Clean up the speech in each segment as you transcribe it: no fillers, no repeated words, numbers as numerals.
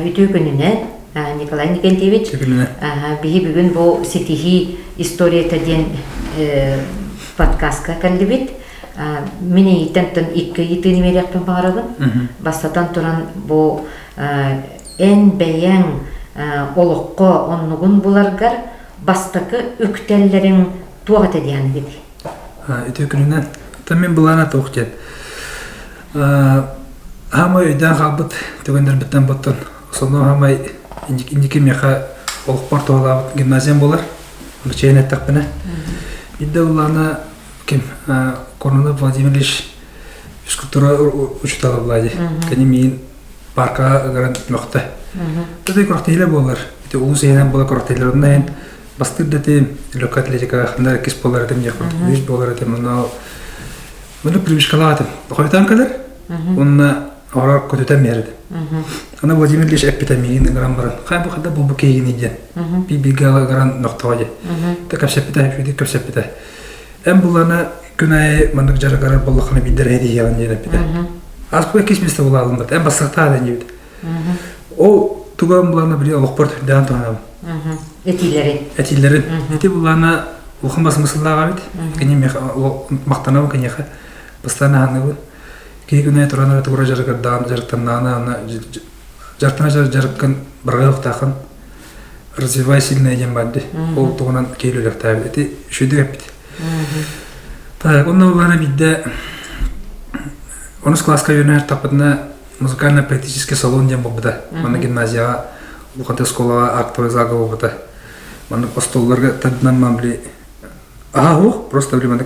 үтө күнүнө Николай Никентьевич биһи бүгүн бу ситихи история таден подкастка калдыбыт. Мини тентен икки итини мерекпен барабын. Бастатан туран бу эн бәйәң олоққа оннугун буларгар бастакы үктеллерин туагат дияны биди. Үтө күнүнөн мен булана токтет. Хамай өйдөн калбыт төгөндөр биттен боттон. Сонун хамай индики меха олоқпар тоолабыт гимназиям болар. Чейнет таппына. Бидде улана ким Корнунов Владимир Ильич физкультура учитала влади. Канемин парка гарант мөхтә. Төдә корактыйлар булар. Бите улус яһан була корактыйлардан бастырдаты локатлетика хәннәр кис булар дим яхыр. Биш булар дим моны привишкалат. Хайтан кадәр. Онна арак көтәм ярды. Ана Владимир Ильич эпитамин грам бар. Хәм бу хәдә бу кейин иде. Би бигала гарант нөхтәҗе. Тәкәшәпитә шуди кәшәпитә. Эм булана күнәй мандык жарыгарар боллахны бидер эди яган жереп биде. Аспы кисмисте була алынбат. Эм басакта да небит. О туган булана бир алыкпорт дан тана. Этилери. Эти булана ухмас мыслага бит. Кене мактанам кенеха. Бастана ханы. Ки күнәй турана тугра жарыгардан жарыктанана жартана жарыккан биргак такын. Развивай сильное дембанды. Ол туган келүлек табит. Эти шүдеп бит. Так, он на виде. Он с класска юнер тападна музыкально-практический салон дем бобда. Он на гимназия, ухата школа актовый заговор бобда. Он постолларга таднан мамли. Просто блин,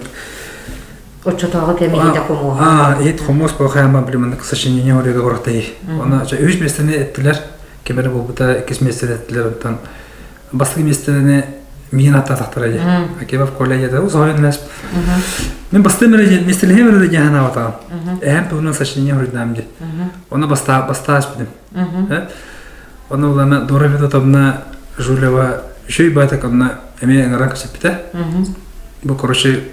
Отчетова кемени такому. Эт хомос похая мамли, к сожалению, не говорит ей. Он же уж местные этлер, кемер бобда, кис местные этлер там. Баски местные мин ататахтарады. Акева в коллеге да узойнлас. Мен бастемере местелемере да яна вата. Эм пуна сочинение руднамди. Она бастаас бидим. Она улана доровида табна жулева шүй бата камна эме ранка сепита. Бу короче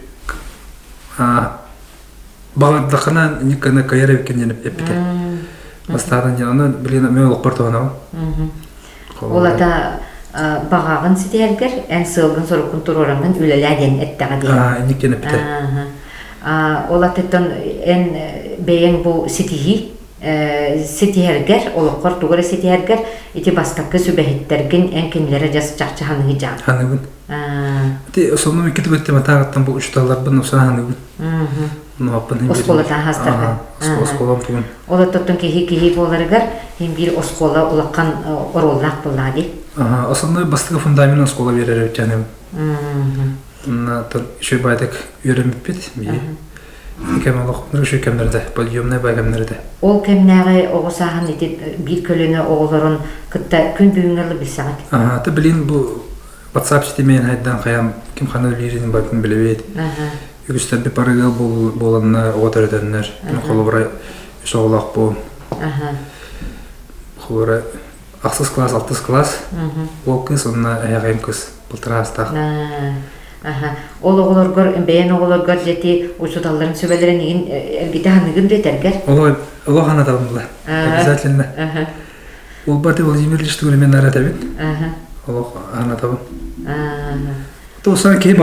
багадахана никана кайрев кенен эпита. Бастадан яна блин мен олпортона. Олата багагын ситергер, эн сылгын сорукун турорангын үлеләден эттәгәди. Никене бите. Олатеттан эн бәйәң бу ситиһи ситергер, олоққар тугары ситергер, ити бастакы сүбәһиттерген эн кинләре жас чакчаһаны жан. Ханыбын. Ти сонун мекет бетте матагаттан бу учталарбын усаныбын. Ну апын. Осколатан хастарга. Осколам тугын. Олаттан кихи боларгар, һәм бир оскола улаккан ороллак булады. Основной бастыгы фундамент школа берер өтәнем. На то еще байтак өйрәнеп бит. Кем Аллах нуршы кемнәрдә, подъемный байгамнәрдә. Ол кемнәре огысаһын итеп бир көлөнә огларын кытта күн бүгенгәле билсәгәт. Та билин бу WhatsApp системен хайдан каям ким хана лирин батын билебет. Үгүстән бер парагал булганнар, отердәннәр. Холовра шоулак бу. Холовра Ақсыз класс, алтыз класс. Ол кыз, онна аяғайым кыз. Бұлтыра астақ. Ол оғыларғар, бәйен оғыларғар жеті ұшыталарын сөбәлерін егін әлгіті ханығын ретергер? Ол хана табын бұла. Обязательно. Ол барды Владимир Ильич түгілі мен әрі табын. Ол хана табын. Тоғысана кей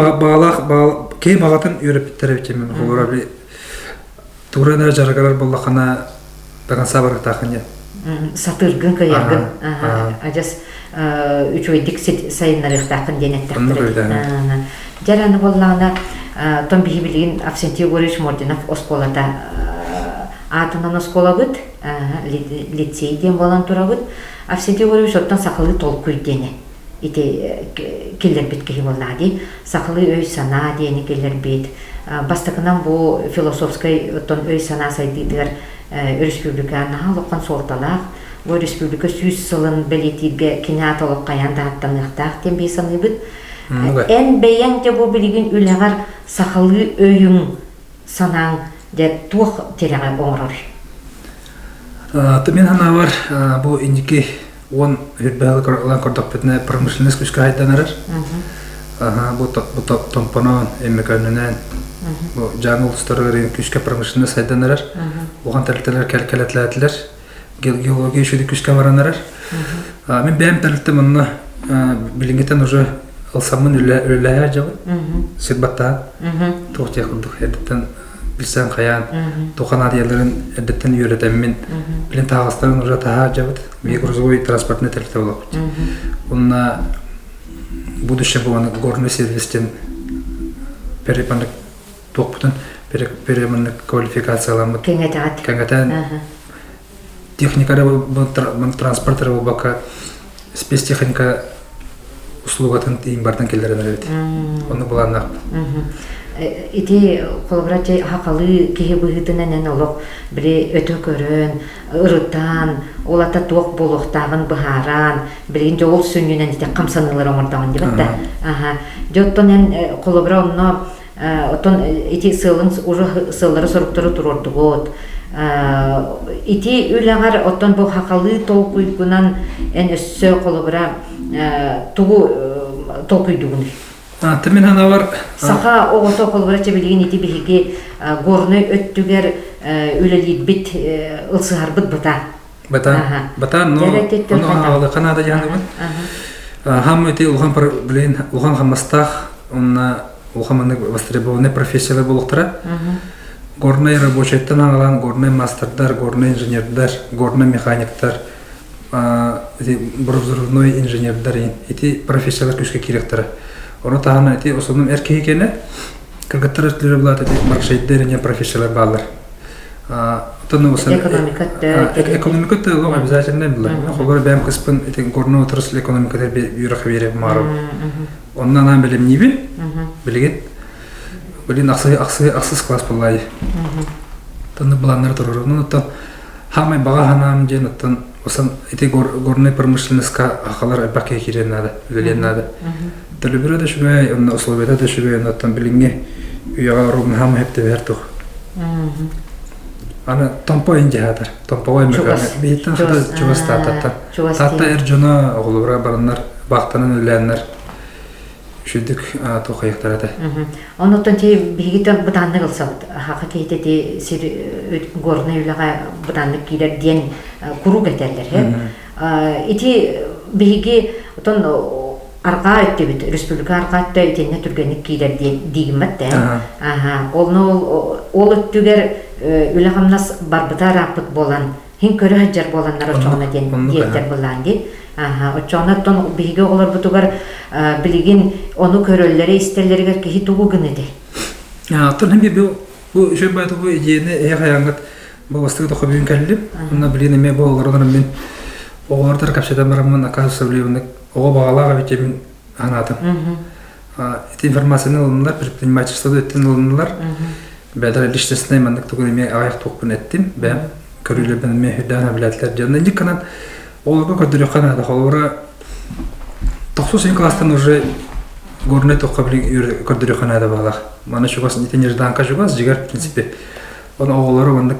бағатын үйріп біттері бітемін. Олар әбі тұғырына жарғалар болла қана баған сабырғы тақын ен. Сатыргын кыяргын. Ажас үчөйдик сайыннары тақын денеттақтыр. Жараны боллағына том бихи билигин Авсентий Григорьевич Мординов осколата атынан оскола бұд, лицей ден болан тұра бұд. Авсентий Григорьевич оттан сақылы толық көйдені. Ите келер бит кехи боллады. Сақылы өй сана дені келер бит. Бастықынан бұл философскай оттан өй сана сайдыдығар республиканы халыққан сорталақ, ол республика сүйіз сылын білетірге кинат олық қаянда аттанықтақ тен бейсаны бұд. Ән бәйен де бұл білген үләғар сақылы өйің санаң деп туық тереңі оңырыр. Мен хана бар, бұл индеке он үрбәлі көрдік бітіне промышленность күшкі айданарыр. Бұл томпанон әмекөнінен жаңы ұлыстарығыр күшкі промышленность айданарыр. Оған тәліктелер кәлкәлетләділер. Геология үшіді күшкі баранарыр. Мен бәйім тәрілттім онына білінгеттен уже алсамын үләйә жабы, сетбаттан, тоқтия қылдық, әдеттен білсен қаян, тоқан адияларын әдеттен үйретемін, білін тағыстарын уже таға жабыд, бей грузовой транспортны тәрілтті олақ. Онына будущем болғаны горный сервистен перепанлык тоқпытын, переманлык квалификацияланмыд. Кәңгәтән техникары транспортары бұл бақа спецтехника услугатын дейін бартан келдерін әрбет. Оны бұланнақ. Ити қолыбыратча хақалы кеге бұғытынан олық бірі өті көрін, ұрыттан, олата тоқ болуқтағын бұхаран, бірін жол сүнінен қамсанылар оңырдағын деп әтті. Жоттон қолыбыра онына ити сылары сұрыптыры тұрорды ғод. Ити үләғар оттон бұл хақалы толқүйгінан ән өссі қолыбыра тұғы толқүйдігін. Тәмен ана бар. Сақа оғыты қолыбырача білген еті бігі ғорны өттігер өлелейд біт ұлсығар бұд бұта. Бұта, но оны ағалы қанада яны бұд. Хам өте ұлған қамастақ, ұлғаманы востребованный профессиялар болуқтыра. Горный рабочайттан ағалан, горный мастердар, горный инженердар, горный механиктар, бұрывзырывной инженердар, еті профессиялар көшке керектірі. Оны тағана әте осының әркей екені кіргіттір өтлері болады маркшайдеріне профессиялар бағалар. Экономикатты олың обязательно бұлар. Қолбары бәм қыспын көріні отырысыл экономикатар бүйрақы бере марым. Онынан ан білем не білген? Білген ақсыз класс болай. Тәнді бұланлар тұрыр. Онын хамай баға ханам ден ұттан осан горный промышленностьқа ақалар бәкке керен нады, үлелен нады. Төлөбүрө да шүгөй, онна условияда да шүгөй, оннаттан билинге үйаға ұрығын хамы хепті бәрдіғ. Аны томпо инде хатар, томпоғай мүрганы, бейттен қыда чуғас таттаттан. Татта әржона оғылыбыра барынлар, бақтанын өләнлар, үшідік тоқайықтар ады. Оннаттан те бейгеттен бұданны қылсауд, хақы кейті де сер ғорны үліға бұданны кейдер ден құру кәтерлер. Ити бейге арқа өтті бүт, республика арқа өтті өтенне түргенік кейдер дейгім бәтті. Ол өттігер өлі қамнас барбыта рапыт болан, хин көрі хаджар боланлар очоғына дейттер болан дей. Очоғына тон бейге олар бұтығар білген оны көрілері істерлерігер кейі тұғы күні де. Тон хембе бұл жөн байды бұл идеяны әйі қаяңғат бұл бастығы тұқы бүйін кәліліп, онына білген әме бұл олардан мен оғалардар кәпшедан барамын аказы сөйлеуінік оға бағалаға бетемін анадым. Эти информацияны олынлар, предпринимательствода өттен олынлар, бәдір лиштесіне мандық тұғын еме аяқ тоқпын әттім, бәм көрілебін еме хүддана біләділер. Жонда не қанан оларға көрдірі қанады, оларға 90 кластан уже горный тоққа білін көрдірі қанады бағалақ. Мана шуғасын етін ержданқа шуғас, жігер в принципе. Оны оғалары мандық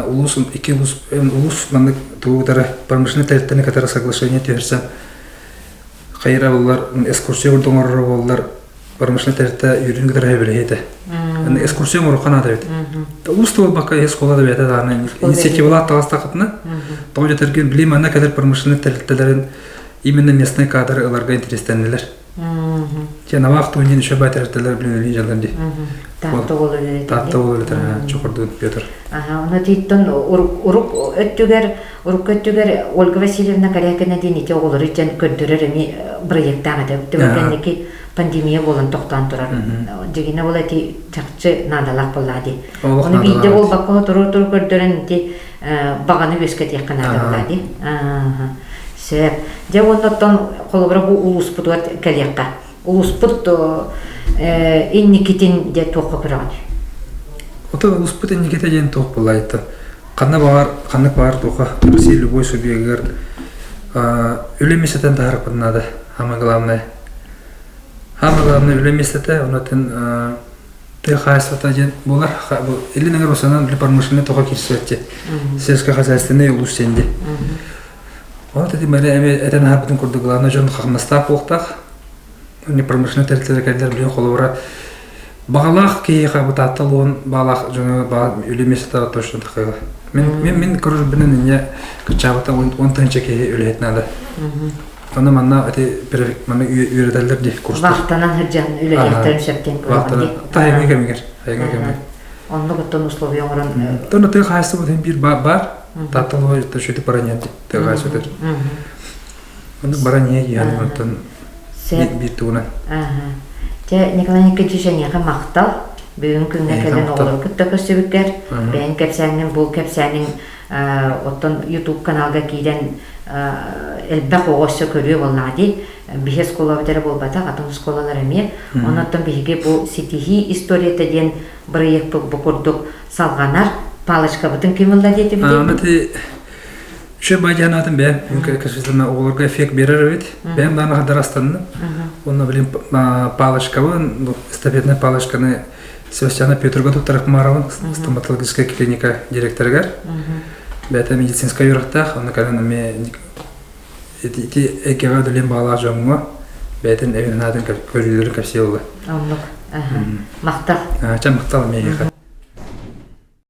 улус, екі улус мандық тұғыдары промышленный тәріттені қатары соглашение түйірсен қайыра болар, экскурсия үрдің орыры болар, промышленный тәрітті үйрін кітір әбірі еді. Экскурсия оры қанады бет. Улысты ол баққа есколады бәді дағына инициативалар тағаста қытына. Тоғы жетерген білейм ана кәдір промышленный тәріттілерін именно местный кадры оларға интерестенілер. Тен авақты өнен үші бай тәріттілер білін өлі жалдан де. Тапты ол өлі. Тапты ол өлі чоқырдың Петр. Оны дейттін ұрық өттігер Ольга Васильевна Корякина дейнете оғылыр үтен көндірір әме проекттағы да. Өттігерденекі пандемия болын тоқтан тұрар. Дегені ол әте чақчы надалақ болады. Оны бейді ол баққа тұру көрдірін бағаны өскет еқінады болады. Сөп. Де оннаттан қолыбыра бұл ұлыс бұдуат кәлекқа. Ұлыс бұд инникетін де тоқы көраған. Ота ұлыс бұд инникетін ден тоқ болайды. Қанық бағар тоқа, Россия любой субъегер үлемесетен тағарық бұдынады, хамы главное. Хамы главное үлемесеті, онатын ты хасвата ден болар, или нагар осанан для промышленный тоқа керсетте, сельскохозяйственный улус сенде. Вот эти мэри әтен харбытын көрді главное жон қақмастақ болқтақ, не промышленный тәріттері кәділер білген қолуыра бағалақ кейі қабыт аттал оған бағалақ үлемесеті точно тақайға. Мен көрür бинен не кычабата он тынчаке үлет надо. Аны манна эти мана үйрөдөлөр ди курс. Вахтанан хыржан үлөйөттөрүн сөптен көргөн ди. Тайгы кемигер. Онны готтон условия орон. Тоно ты хайсы вот бир бар. Татылой то что ты поранят. Ты хайсы вот. Оны баране яны оттон битуна. Те Николай Никитич яга мактал. Бүгүн күнгө келген олор күттө көсөбүккер. Бен кепсәнин бул кепсәнин оттон YouTube каналга кийден элбак огосо көрүп боллади. Бихе школа битер болбата, атом школалар эме. Онотон бихиге бу ситихи историята ден проект бу курдук салганар палочка бутун кимилда дети бит. Анаты ше бажанатын бе, кесилме олорга эффект берер бит. Бен дана дарастанны. Онна билем палочка бу, эстафетная палочканы Севастьяна Петрова Тарахмарова, стоматологическая клиника директоргар. Бета медицинская юртах, он накануне ме эти экега долем бала жамма, бетен эвенаден көрүлөр капсиолы. Мактал. Чам мактал мейха.